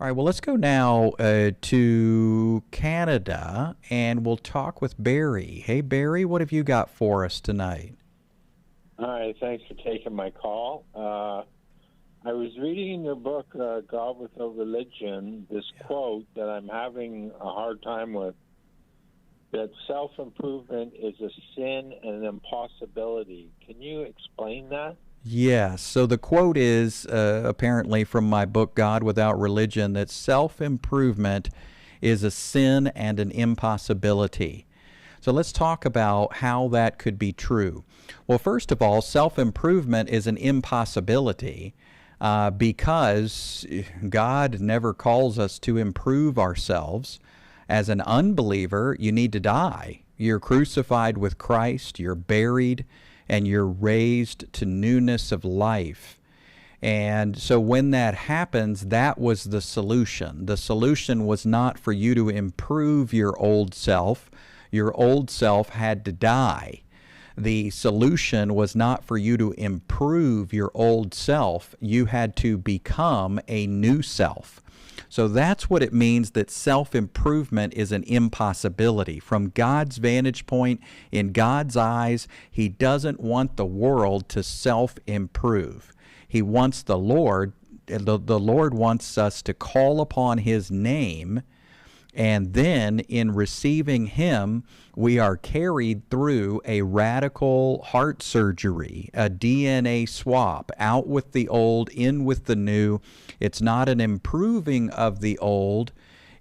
All right, well, let's go now to Canada and we'll talk with Barry. Hey, Barry, what have you got for us tonight? All right, thanks for taking my call. I was reading in your book, God Without Religion, this quote that I'm having a hard time with, that self-improvement is a sin and an impossibility. Can you explain that? Yes, so the quote is apparently from my book, God Without Religion, that self-improvement is a sin and an impossibility. So let's talk about how that could be true. Well, first of all, self-improvement is an impossibility because God never calls us to improve ourselves. As an unbeliever, you need to die. You're crucified with Christ, you're buried, and you're raised to newness of life. And so when that happens, that was the solution. The solution was not for you to improve your old self. Your old self had to die. The solution was not for you to improve your old self. You had to become a new self. So that's what it means that self-improvement is an impossibility. From God's vantage point, in God's eyes, He doesn't want the world to self-improve. He wants the Lord wants us to call upon His name, and then in receiving Him, we are carried through a radical heart surgery, a DNA swap, out with the old, in with the new. It's not an improving of the old,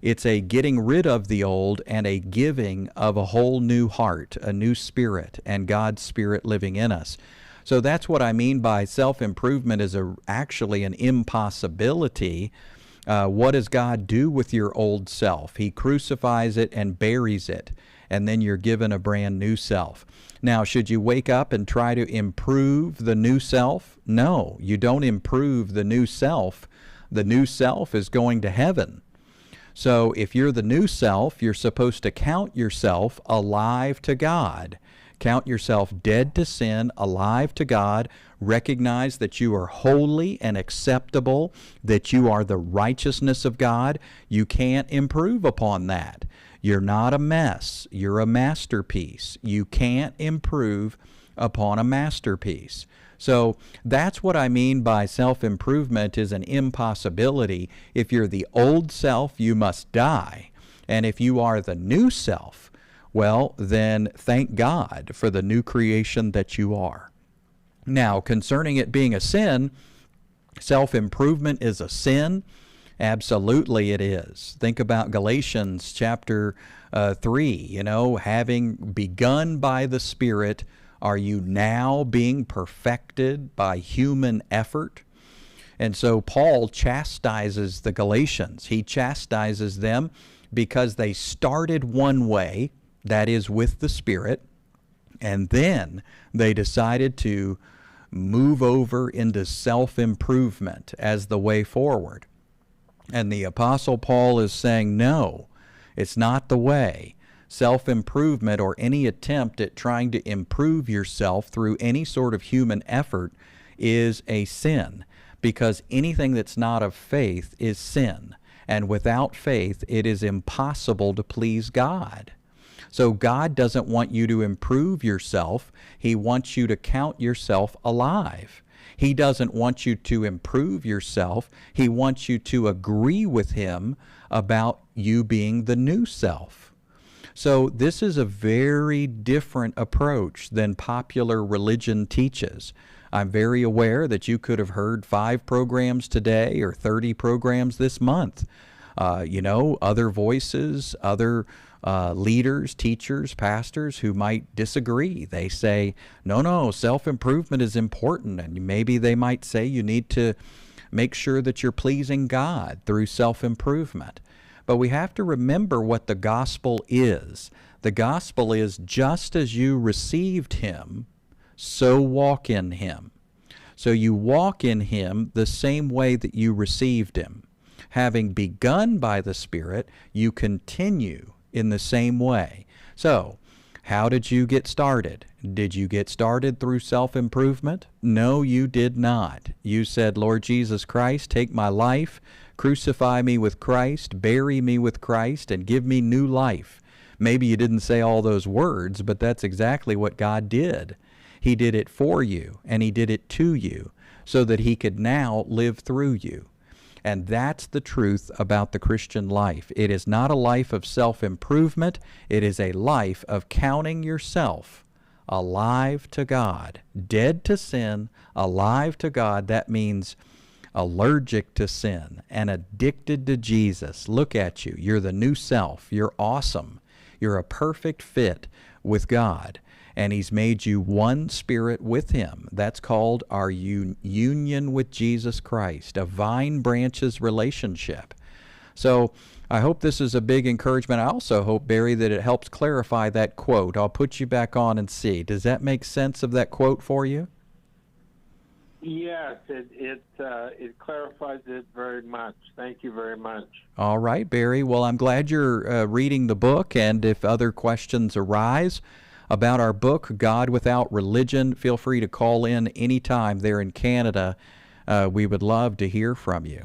it's a getting rid of the old and a giving of a whole new heart, a new spirit, and God's Spirit living in us. So that's what I mean by self-improvement is actually an impossibility. What does God do with your old self? He crucifies it and buries it, and then you're given a brand new self. Now, should you wake up and try to improve the new self? No, you don't improve the new self. The new self is going to heaven. So if you're the new self, you're supposed to count yourself alive to God. Count yourself dead to sin, alive to God. Recognize that you are holy and acceptable, that you are the righteousness of God. You can't improve upon that. You're not a mess. You're a masterpiece. You can't improve upon a masterpiece. So that's what I mean by self-improvement is an impossibility. If you're the old self, you must die. And if you are the new self, well, then thank God for the new creation that you are. Now, concerning it being a sin, self-improvement is a sin. Absolutely it is. Think about Galatians chapter 3, having begun by the Spirit, are you now being perfected by human effort? And so Paul chastises the Galatians. He chastises them because they started one way, that is with the Spirit, and then they decided to move over into self-improvement as the way forward. And the Apostle Paul is saying, no, it's not the way. Self-improvement or any attempt at trying to improve yourself through any sort of human effort is a sin, because anything that's not of faith is sin. And without faith, it is impossible to please God. So God doesn't want you to improve yourself. He wants you to count yourself alive. He doesn't want you to improve yourself. He wants you to agree with Him about you being the new self. So this is a very different approach than popular religion teaches. I'm very aware that you could have heard 5 programs today or 30 programs this month. Other voices, other leaders, teachers, pastors who might disagree. They say, no, self-improvement is important. And maybe they might say you need to make sure that you're pleasing God through self-improvement. But we have to remember what the gospel is. The gospel is just as you received Him, so walk in Him. So you walk in Him the same way that you received Him. Having begun by the Spirit, you continue in the same way. So, how did you get started? Did you get started through self-improvement? No, you did not. You said, Lord Jesus Christ, take my life, crucify me with Christ, bury me with Christ, and give me new life. Maybe you didn't say all those words, but that's exactly what God did. He did it for you, and he did it to you, so that he could now live through you. And that's the truth about the Christian life. It is not a life of self-improvement. It is a life of counting yourself alive to God, dead to sin, alive to God. That means allergic to sin and addicted to Jesus. Look at you. You're the new self. You're awesome. You're a perfect fit with God. And he's made you one spirit with him. That's called our union with Jesus Christ, a vine branches relationship. So I hope this is a big encouragement. I also hope, Barry, that it helps clarify that quote. I'll put you back on and see. Does that make sense of that quote for you? Yes, it clarifies it very much. Thank you very much. All right, Barry. Well, I'm glad you're reading the book, and if other questions arise about our book, God Without Religion, feel free to call in anytime there in Canada. We would love to hear from you.